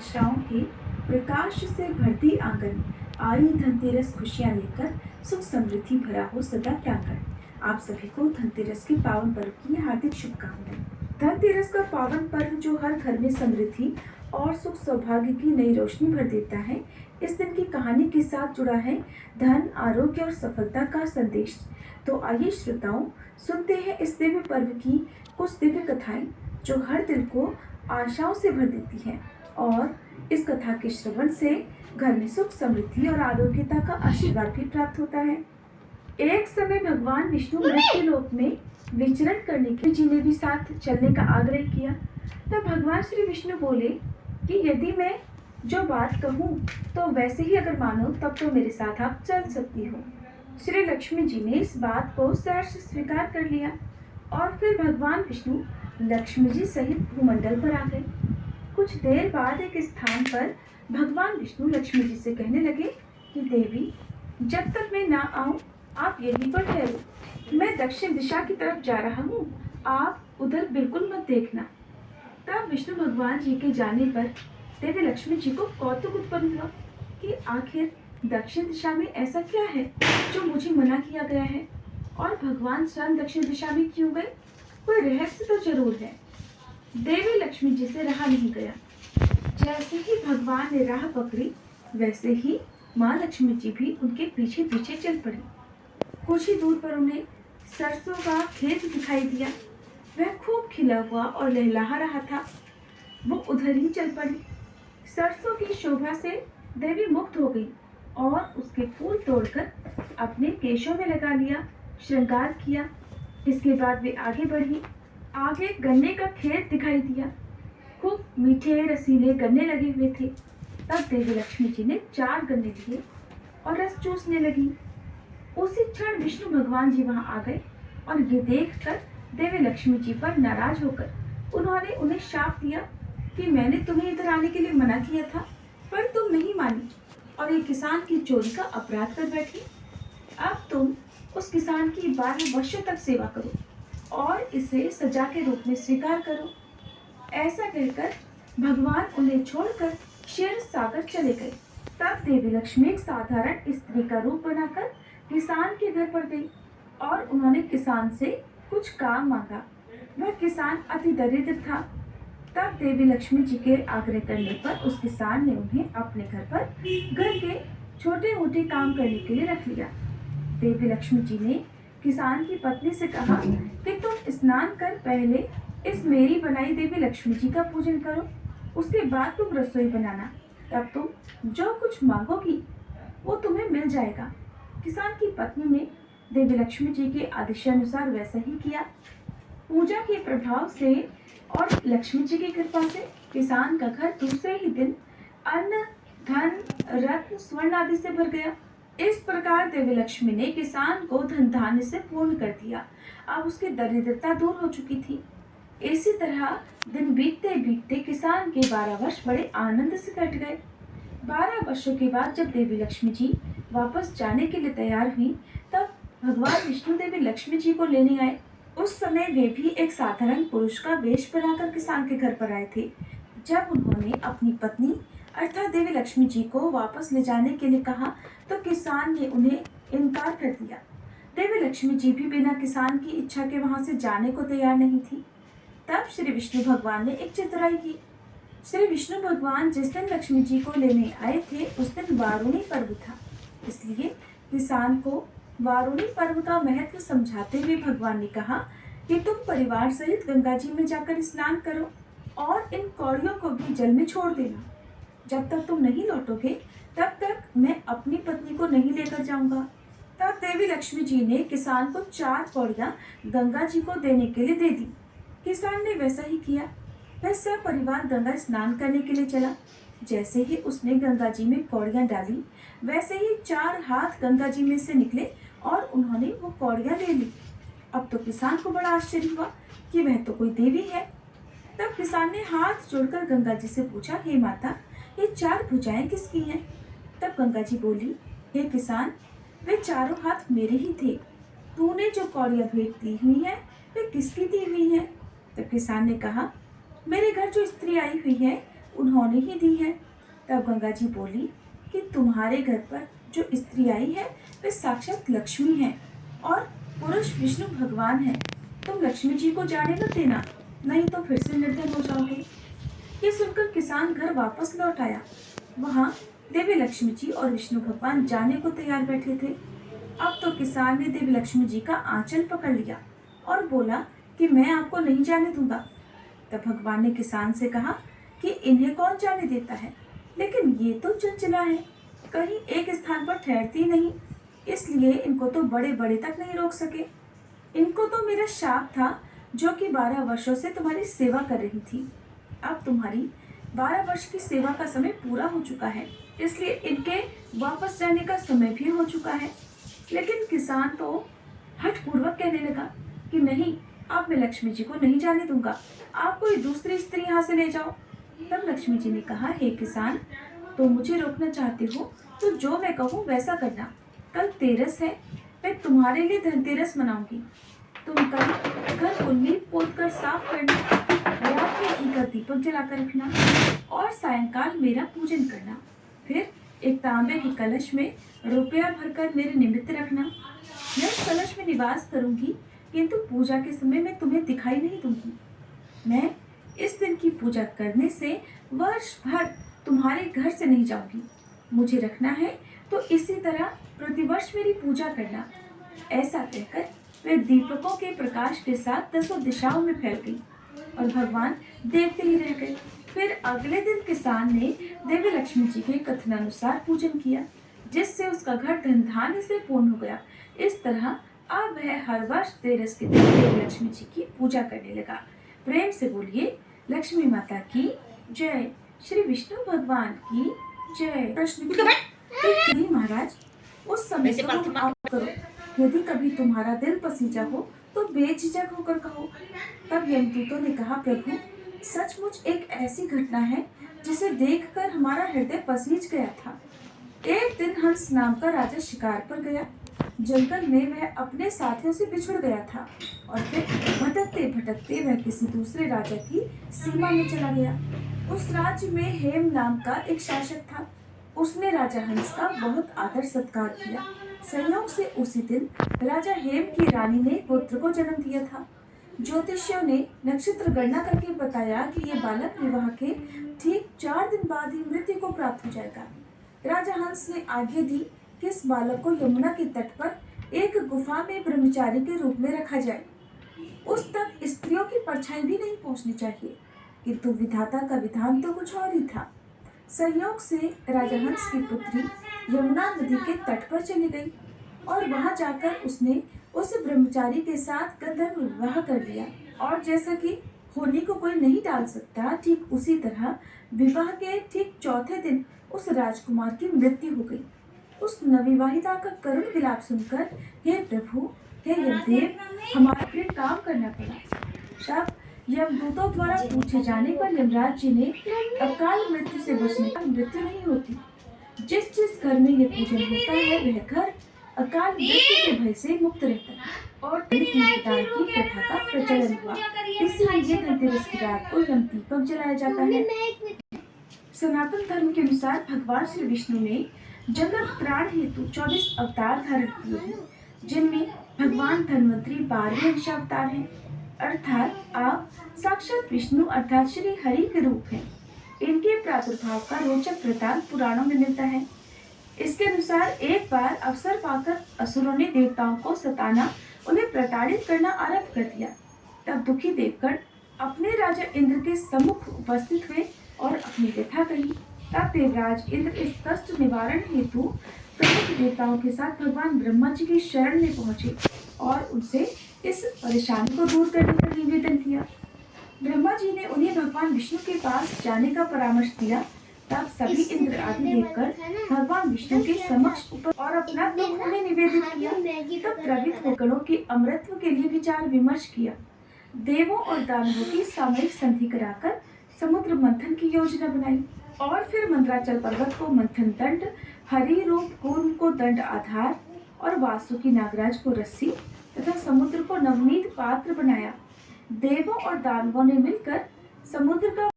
आशाओं के प्रकाश से भरती आंगन, आई धनतेरस खुशियां लेकर, सुख समृद्धि भरा हो सदा प्रांगण। आप सभी को धनतेरस के पावन पर्व की हार्दिक शुभकामनाएं। धनतेरस का पावन पर्व जो हर घर में समृद्धि और सुख सौभाग्य की नई रोशनी भर देता है। इस दिन की कहानी के साथ जुड़ा है धन, आरोग्य और सफलता का संदेश। तो आइए श्रोताओं, सुनते हैं इस दिव्य पर्व की कुछ दिव्य कथाएं जो हर दिल को आशाओं से भर देती है। और इस कथा के श्रवण से घर में सुख, समृद्धि और आरोग्यता का आशीर्वाद भी प्राप्त होता है। एक समय भगवान विष्णु मृत्यु लोक में विचरण करने के जी ने भी साथ चलने का आग्रह किया। तब भगवान श्री विष्णु बोले कि यदि मैं जो बात कहूँ तो वैसे ही अगर मानो तब तो मेरे साथ आप चल सकती हो। श्री लक्ष्मी जी ने इस बात को सहर्ष स्वीकार कर लिया और फिर भगवान विष्णु लक्ष्मी जी सहित भूमंडल पर आ गए। कुछ देर बाद एक स्थान पर भगवान विष्णु लक्ष्मी जी से कहने लगे कि देवी, जब तक मैं ना आऊं आप यहीं पर ठहरो। मैं दक्षिण दिशा की तरफ जा रहा हूँ, आप उधर बिल्कुल मत देखना। तब विष्णु भगवान जी के जाने पर देवी लक्ष्मी जी को कौतुक उत्पन्न हुआ कि आखिर दक्षिण दिशा में ऐसा क्या है जो मुझे मना किया गया है, और भगवान स्वयं दक्षिण दिशा में क्यों गए? कोई रहस्य तो जरूर है। देवी लक्ष्मी जी से रहा नहीं गया। जैसे ही भगवान ने राह पकड़ी, वैसे ही माँ लक्ष्मी जी भी उनके पीछे पीछे चल पड़ी। कुछ ही दूर पर उन्हें सरसों का खेत दिखाई दिया। वह खूब खिला हुआ और लहलहा रहा था। वो उधर ही चल पड़ी। सरसों की शोभा से देवी मुग्ध हो गई और उसके फूल तोड़कर अपने केशों में लगा लिया, श्रृंगार किया। इसके बाद वे आगे बढ़ी। आगे गन्ने का खेत दिखाई दिया। खूब मीठे रसीले गन्ने लगे हुए थे। तब देवी लक्ष्मी जी ने 4 गन्ने लिए और रस चूसने लगी। उसी क्षण विष्णु भगवान जी वहां आ गए और ये देखकर देवी लक्ष्मी जी पर नाराज होकर उन्होंने उन्हें शाप दिया कि मैंने तुम्हें इधर आने के लिए मना किया था, पर तुम नहीं मानी और एक किसान की चोरी का अपराध कर बैठी। अब तुम उस किसान की 12 वर्षों तक सेवा करो और इसे सजा के रूप में स्वीकार करो। ऐसा कहकर भगवान उन्हें छोड़कर क्षीर सागर चले गए। तब देवी लक्ष्मी एक साधारण स्त्री का रूप बनाकर किसान के घर पर गई और उन्होंने किसान से कुछ काम मांगा। वह किसान अति दरिद्र था। तब देवी लक्ष्मी जी के आग्रह करने पर उस किसान ने उन्हें अपने घर पर घर के छोटे मोटे काम करने के लिए रख लिया। देवी लक्ष्मी जी ने किसान की पत्नी से कहा कि तुम स्नान कर पहले इस मेरी बनाई देवी लक्ष्मी जी का पूजन करो, उसके बाद तुम रसोई बनाना। तब तुम जो कुछ मांगोगी वो तुम्हें मिल जाएगा। किसान की पत्नी ने देवी लक्ष्मी जी के आदेशानुसार वैसा ही किया। पूजा के प्रभाव से और लक्ष्मी जी की कृपा से किसान का घर दूसरे ही दिन अन्न, धन, रत्न, स्वर्ण आदि से भर गया। इस प्रकार देवी लक्ष्मी ने किसान को धन धान्य से पूर्ण कर दिया। अब उसकी दरिद्रता दूर हो चुकी थी। इसी तरह दिन बीतते बीतते किसान के 12 वर्ष बड़े आनंद से कट गए। 12 वर्षों के बाद जब देवी लक्ष्मी जी वापस जाने के लिए तैयार हुई, तब भगवान विष्णु देवी लक्ष्मी जी को लेने आए। उस समय वे भी एक साधारण पुरुष का वेश बनाकर किसान के घर पर आए थे। जब उन्होंने अपनी पत्नी अर्थात देवी लक्ष्मी जी को वापस ले जाने के लिए कहा, तो किसान ने उन्हें इनकार कर दिया। देवी लक्ष्मी जी भी बिना किसान की इच्छा के वहां से जाने को तैयार नहीं थी। तब श्री विष्णु भगवान ने एक चतुराई की। श्री विष्णु भगवान जिस दिन लक्ष्मी जी को लेने आए थे उस दिन वारुणी पर्व था। इसलिए किसान को वारुणी पर्व का महत्व समझाते हुए भगवान ने कहा कि तुम परिवार सहित गंगा जी में जाकर स्नान करो और इन कौड़ियों को भी जल में छोड़ देना। जब तक तुम नहीं लौटोगे तब तक मैं अपनी पत्नी को नहीं लेकर जाऊंगा। तब देवी लक्ष्मी जी ने किसान को 4 कौड़ियां गंगा जी को देने के लिए दे दी। किसान ने वैसा ही किया। वह सब परिवार गंगा स्नान करने के लिए चला। जैसे ही उसने गंगा जी में कौड़ियां डाली, वैसे ही 4 हाथ गंगा जी में से निकले और उन्होंने वो कौड़ियां ले ली। अब तो किसान को बड़ा आश्चर्य हुआ कि वह तो कोई देवी है। तब किसान ने हाथ जोड़कर गंगा जी से पूछा, हे माता, ये 4 भुजाएं किसकी हैं? तब गंगा जी बोली, हे किसान, वे चारों हाथ मेरे ही थे। तूने जो कौड़ियां भेंट दी हुई है वे किसकी दी हुई है? तब किसान ने कहा, मेरे घर जो स्त्री आई हुई है उन्होंने ही दी है। तब गंगा जी बोली कि तुम्हारे घर पर जो स्त्री आई है वे साक्षात लक्ष्मी है और पुरुष विष्णु भगवान है। तुम लक्ष्मी जी को जाने मत देना, नहीं तो फिर से निर्धन हो जाओगे। ये सुनकर किसान घर वापस लौट आया। वहां देवी लक्ष्मी जी और विष्णु भगवान जाने को तैयार बैठे थे। अब तो किसान ने देवी लक्ष्मी जी का आंचल पकड़ लिया और बोला कि मैं आपको नहीं जाने दूंगा। तब भगवान ने किसान से कहा कि इन्हें कौन जाने देता है, लेकिन ये तो चंचला है, कहीं एक स्थान पर ठहरती नहीं, इसलिए इनको तो बड़े बड़े तक नहीं रोक सके। इनको तो मेरा शाप था जो कि 12 वर्षों से तुम्हारी सेवा कर रही थी। अब तुम्हारी 12 वर्ष की सेवा का समय पूरा हो चुका है, इसलिए इनके वापस जाने का समय भी हो चुका है। लेकिन किसान तो हठपूर्वक कहने लगा कि नहीं, अब मैं लक्ष्मी जी को नहीं जाने दूंगा, आप कोई दूसरी स्त्री यहाँ से ले जाओ। तब लक्ष्मी जी ने कहा, हे किसान, तुम मुझे रोकना चाहते हो तो जो मैं कहूँ वैसा करना। कल तेरस है, मैं तुम्हारे लिए धनतेरस मनाऊंगी। तुम कल घर को लीप पोत कर साफ करना, रात में घी का दीपक जलाकर रखना और सायंकाल मेरा पूजन करना। फिर एक तांबे के कलश में रुपया भरकर मेरे निमित्त रखना। मैं उस कलश में निवास करूंगी, किंतु पूजा के समय मैं तुम्हें दिखाई नहीं दूंगी। मैं इस दिन की पूजा करने से वर्ष भर तुम्हारे घर से नहीं जाऊंगी। मुझे रखना है तो इसी तरह प्रतिवर्ष मेरी पूजा करना। ऐसा कहकर वे दीपकों के प्रकाश के साथ 10 दिशाओं में फैल गई और भगवान देखते ही रह गए। फिर अगले दिन किसान ने देवी लक्ष्मी जी के कथनानुसार पूजन किया, जिससे उसका घर धन धान्य से पूर्ण हो गया। इस तरह अब वह हर वर्ष तेरस के दिन देवी लक्ष्मी जी की पूजा करने लगा। प्रेम से बोलिए लक्ष्मी माता की जय, श्री विष्णु भगवान की जय। प्रश्न कि महाराज, उस समय तो तुम आप करो, यदि कभी तुम्हारा दिल पसीजा हो तो बेझिझक होकर कहो। तब यमदूतों ने कहा, प्रभु, सचमुच एक ऐसी घटना है जिसे देखकर हमारा हृदय पसीज गया था। एक दिन हंस नाम का राजा शिकार पर गया। जंगल में वह अपने साथियों से बिछुड़ गया था और फिर भटकते भटकते वह किसी दूसरे राजा की सीमा में चला गया। उस राज्य में हेम नाम का एक शासक था। उसने राजा हंस का बहुत आदर सत्कार किया। संयोग से उसी दिन राजा हेम की रानी ने पुत्र को जन्म दिया था। ज्योतिषियों ने नक्षत्र गणना करके बताया कि यह बालक विवाह के ठीक 4 दिन बाद ही मृत्यु को प्राप्त हो जाएगा। राजा हंस ने आज्ञा दी कि इस बालक को यमुना के तट पर एक गुफा में ब्रह्मचारी के रूप में रखा जाए। उस तक स्त्रियों की परछाई भी नहीं पहुंचनी चाहिए, किंतु विधाता का विधान तो कुछ और ही था। संयोग से राजा हंस की पुत्री यमुना नदी के तट पर चली गई और वहां जाकर उसने उस ब्रह्मचारी के साथ गंधर्व विवाह कर लिया। और जैसा कि होली को कोई नहीं टाल सकता, ठीक उसी तरह विवाह के ठीक चौथे दिन उस राजकुमार की मृत्यु हो गई। उस नवविवाहिता का करुण विलाप सुनकर, हे प्रभु, हे यमदेव, हमारा फिर काम करना पड़ा। तब यमदूतों द्वारा पूछे जाने पर यमराज जी ने अकाल मृत्यु से बचने का मृत्यु नहीं होती। जिस जिस घर में ये पूजन होता है वह घर अकाल मृत्यु के भय से मुक्त रहता है। और दान की प्रथा का प्रचलन हुआ, इसीलिए धनतेरस की रात को यम दीपक जलाया जाता है। सनातन धर्म के अनुसार भगवान श्री विष्णु ने जगत त्राण हेतु 24 अवतार धारण किए हैं, जिनमें भगवान धन्वंतरी 12वें अंशावतार हैं, अर्थात आप साक्षात विष्णु अर्थात श्री हरि के रूप हैं। इनके प्रादुर्भाव का रोचक वृतांत पुराणों में मिलता है। इसके अनुसार एक बार अवसर पाकर असुरों ने देवताओं को सताना, उन्हें प्रताड़ित करना आरंभ कर दिया। तब दुखी देवगण अपने राजा इंद्र के सम्मुख उपस्थित हुए और अपनी व्यथा कही। तब देवराज इंद्र इस कष्ट निवारण हेतु प्रमुख देवताओं के साथ भगवान ब्रह्मा जी की शरण में पहुंचे और उनसे इस परेशानी को दूर करने का निवेदन किया। ब्रह्मा जी ने उन्हें भगवान विष्णु के पास जाने का परामर्श दिया। तब सभी इंद्र आदि देखकर भगवान विष्णु के समक्ष और अपना दुख उन्हें निवेदित किया। तब द्रवित होकरों के अमृत्व के लिए विचार विमर्श किया। देवों और दानवों की सामूहिक संधि कराकर समुद्र मंथन की योजना बनाई और फिर मंदराचल पर्वत को मंथन दंड, हरि रूप कूर्म को दंड आधार और वासुकी नागराज को रस्सी तथा समुद्र को नवनीत पात्र बनाया। देवों और दानवों ने मिलकर समुद्र का